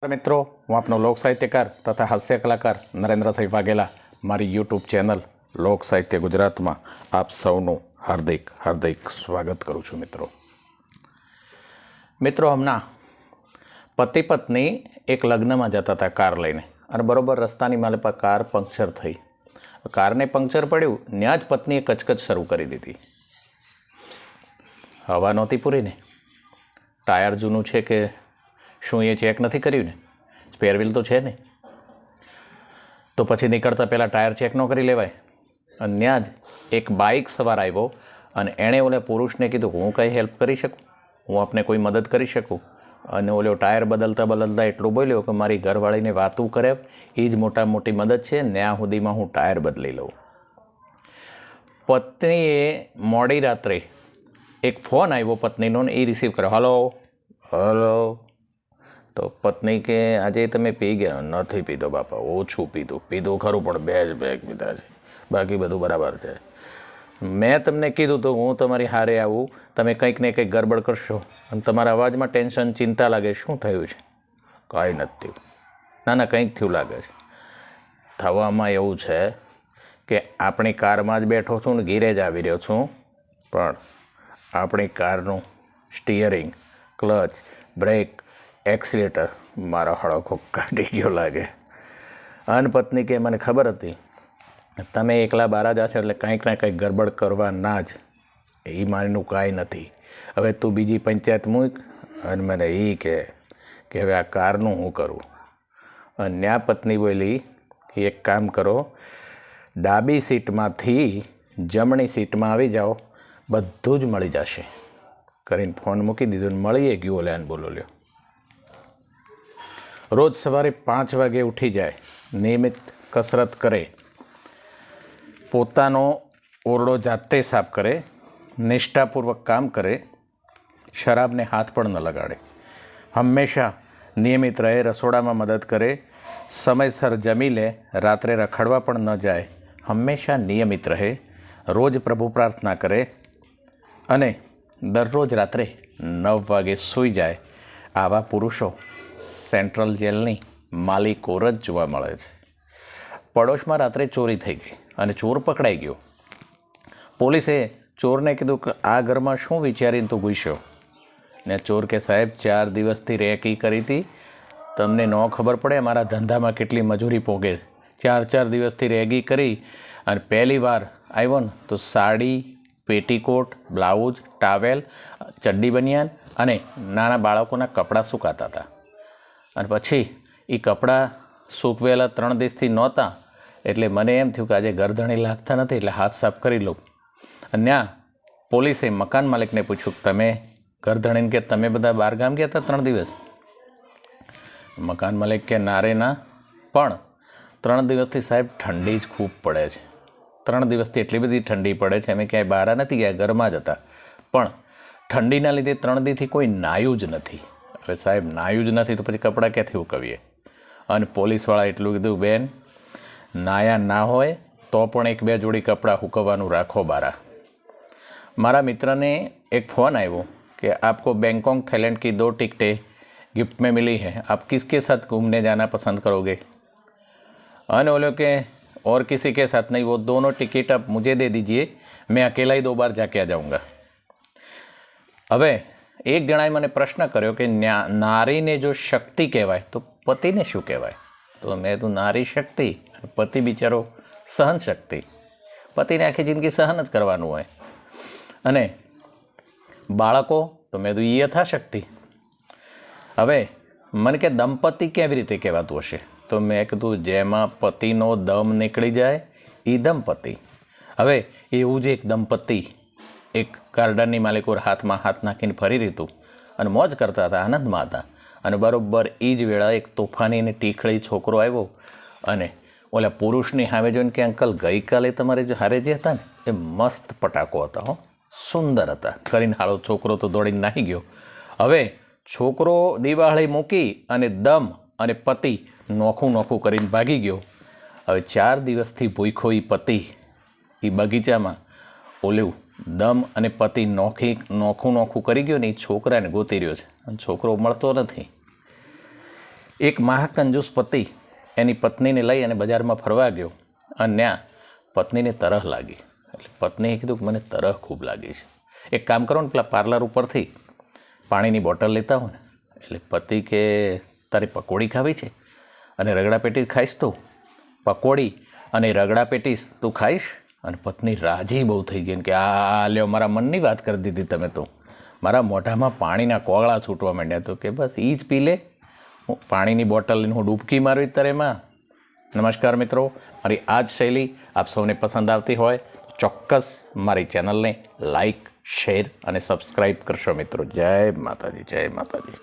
મિત્રો, હું આપનો લોક સાહિત્યકાર તથા હાસ્ય કલાકાર નરેન્દ્રસિંહ વાઘેલા મારી યુટ્યુબ ચેનલ લોક સાહિત્ય ગુજરાતમાં આપ સૌનું હાર્દિક સ્વાગત કરું છું. મિત્રો હમણાં પતિ પત્ની એક લગ્નમાં જતા હતા કાર લઈને, અને બરોબર રસ્તાની માલે પર કાર પંક્ચર થઈ. કારને પંક્ચર પડ્યું, ત્યાં જ પત્નીએ કચકચ શરૂ કરી દીધી. હવા નહોતી પૂરીને, ટાયર જૂનું છે કે શું એ ચેક નથી કર્યું ને, સ્પેર વ્હીલ તો છે ને, તો પછી નીકળતા પહેલાં ટાયર ચેક ન કરી લેવાય. અને ત્યાં જ એક બાઇક સવાર આવ્યો અને એણે ઓલે પુરુષને કીધું, હું કંઈ હેલ્પ કરી શકું, હું આપને કોઈ મદદ કરી શકું? અને ઓલો ટાયર બદલતા એટલું બોલ્યો કે મારી ઘરવાળીને વાતું કરે એ જ મોટી મદદ છે, ત્યાં સુધીમાં હું ટાયર બદલી લઉં. પત્નીએ મોડી રાત્રે એક ફોન આવ્યો પત્નીનો ને એ રિસીવ કર્યો. હલો. તો પત્ની કે આજે તમે પી ગયા? નથી પીધો બાપા, ઓછું પીધું ખરું, પણ બે જ બેગ પીધા છે, બાકી બધું બરાબર છે. મેં તમને કીધું તો હું તમારી હારે આવું, તમે કંઈક ને કંઈક ગડબડ કરશો અને તમારા અવાજમાં ટેન્શન, ચિંતા લાગે. શું થયું છે? કાંઈ નથી થયું. ના કંઈક થયું લાગે છે. થવામાં એવું છે કે આપણી કારમાં જ બેઠો છું ને ઘીરે જ આવી રહ્યો છું, પણ આપણી કારનું સ્ટિયરિંગ, ક્લચ, બ્રેક, એક્સિલેટર મારો હળખો કાઢી ગયો લાગે. અને પત્ની કે મને ખબર હતી તમે એકલા બારા જશો એટલે કંઈક ને કંઈક ગડબડ કરવાના જ, એ મારીનું કાંઈ નથી. હવે તું બીજી પંચાયત મૂક. અને મને એ કે હવે આ કારનું હું કરું? અને ન્યા પત્ની બોલી, એક કામ કરો, ડાબી સીટમાંથી જમણી સીટમાં આવી જાઓ, બધું જ મળી જશે કરીને ફોન મૂકી દીધો ને મળીએ ગયો. ઓલે બોલો લ્યો. રોજ સવારે 5 વાગે ઉઠી જાય, નિયમિત કસરત કરે, પોતાનો ઓરડો જાતે સાફ કરે, નિષ્ઠાપૂર્વક કામ કરે, શરાબને હાથ પણ ન લગાડે, હંમેશા નિયમિત રહે, રસોડામાં મદદ કરે, સમયસર જમી લે, રાત્રે રખડવા પણ ન જાય, હંમેશા નિયમિત રહે, રોજ પ્રભુ પ્રાર્થના કરે અને દરરોજ રાત્રે 9 વાગે સૂઈ જાય. આવા પુરુષો સેન્ટ્રલ જેલની માલિકોર જ જોવા મળે છે. પડોશમાં રાત્રે ચોરી થઈ ગઈ અને ચોર પકડાઈ ગયો. પોલીસે ચોરને કીધું કે આ ઘરમાં શું વિચારીને તું ઘૂસ્યો? ને ચોર કે સાહેબ 4 દિવસથી રેકી કરી હતી, તમને ન ખબર પડે મારા ધંધામાં કેટલી મજૂરી પોગે. 4 દિવસથી રેગી કરી અને પહેલી વાર આવ્યો ને તો સાડી, પેટીકોટ, બ્લાઉઝ, ટાવેલ, ચડ્ડી બનિયાન અને નાના બાળકોના કપડાં સુકાતા હતા. અને પછી એ કપડાં સૂકવેલા 3 દિવસથી નહોતા, એટલે મને એમ થયું કે આજે ગરદણી લાગતા નથી એટલે હાથ સાફ કરી લઉં. અને ત્યાં પોલીસે મકાન માલિકને પૂછ્યું કે તમે ગરદણીને કે તમે બધા બહાર ગામ ગયા હતા 3 દિવસ? મકાન માલિક કે નારે ના, પણ 3 દિવસથી સાહેબ ઠંડી જ ખૂબ પડે છે. 3 દિવસથી એટલી બધી ઠંડી પડે છે, અમે ક્યાંય બહાર નથી ગયા, ઘરમાં જ હતા, પણ ઠંડીના લીધે 3 દિવસથી કોઈ નાયું જ નથી. હવે સાહેબ નાયું જ નથી તો પછી કપડાં ક્યાંથી ઉકવીએ? અને પોલીસવાળા એટલું કીધું, બેન નાયા ના હોય તો પણ 1-2 જોડી કપડાં હુકવવાનું રાખો બારા. મારા મિત્રને એક ફોન આવ્યો કે આપકો બેંકોક थाईलैंड की 2 टिकटें गिफ्ट में मिली है, आप किसके साथ घूमने जाना पसंद करोगे? અને ઓલો કે और किसी के साथ नहीं, वो दोनों टिकट आप मुझे दे दीजिए, मैं अकेला ही 2 बार जाके आ जाऊँगा. હવે એક જણાએ મને પ્રશ્ન કર્યો કે નારીને જો શક્તિ કહેવાય તો પતિને શું કહેવાય? તો મેં તો નારી શક્તિ, પતિ બિચારો સહન શક્તિ. પતિને આખી જિંદગી સહન જ કરવાનું હોય. અને બાળકો તો મેં તો યથાશક્તિ. હવે મને કે દંપતિ કેવી રીતે કહેવાતું હશે? તો મેં કીધું જેમાં પતિનો દમ નીકળી જાય એ દંપતિ. હવે એવું જ એક દંપતિ એક ગાર્ડનની માલિકોર હાથમાં હાથ નાખીને ફરી રહ્યું અને મોજ કરતા હતા, આનંદમાં હતા. અને બરાબર એ જ વેળા એક તોફાની અને ટીખળી છોકરો આવ્યો અને ઓલા પુરુષની સામે જોઈને કે અંકલ ગઈકાલે તમારે જે હારે જે હતા ને એ મસ્ત પટાકો હતા, હો, સુંદર હતા કરીને હાળો છોકરો તો દોડીને નાહી ગયો. હવે છોકરો દિવાળી મૂકી અને દમ અને પતિ નોખું કરીને ભાગી ગયો. હવે 4 દિવસથી ભૂખ્યો એ પતિ એ બગીચામાં ઓલું દમ અને પતિ નોખું કરી ગયો ને એ છોકરાને ગોતી રહ્યો છે અને છોકરો મળતો નથી. એક મહાકંજૂસ પતિ એની પત્નીને લઈ અને બજારમાં ફરવા ગયો અને ત્યાં પત્નીને તરહ લાગી. એટલે પત્નીએ કીધું કે મને તરહ ખૂબ લાગી છે, એક કામ કરો ને પેલા પાર્લર ઉપરથી પાણીની બોટલ લેતા હો ને. એટલે પતિ કે તારી પકોડી ખાવી છે અને રગડા પેટીસ ખાઈશ તું? પકોડી અને રગડા પેટીસ તું ખાઈશ? અને પત્ની રાજી બહુ થઈ ગઈ કે આ લ્યો મારા મનની વાત કરી દીધી તમે તો. મારા મોઢામાં પાણીના કોગળા છૂટવા માંડ્યા. તો કે બસ એ જ પી લે, હું પાણીની બોટલ લઈને હું ડૂબકી મારવી તરેમાં. નમસ્કાર મિત્રો, મારી આ જ શૈલી આપ સૌને પસંદ આવતી હોય ચોક્કસ મારી ચેનલને લાઈક, શેર અને સબસ્ક્રાઈબ કરશો મિત્રો. જય માતાજી, જય માતાજી.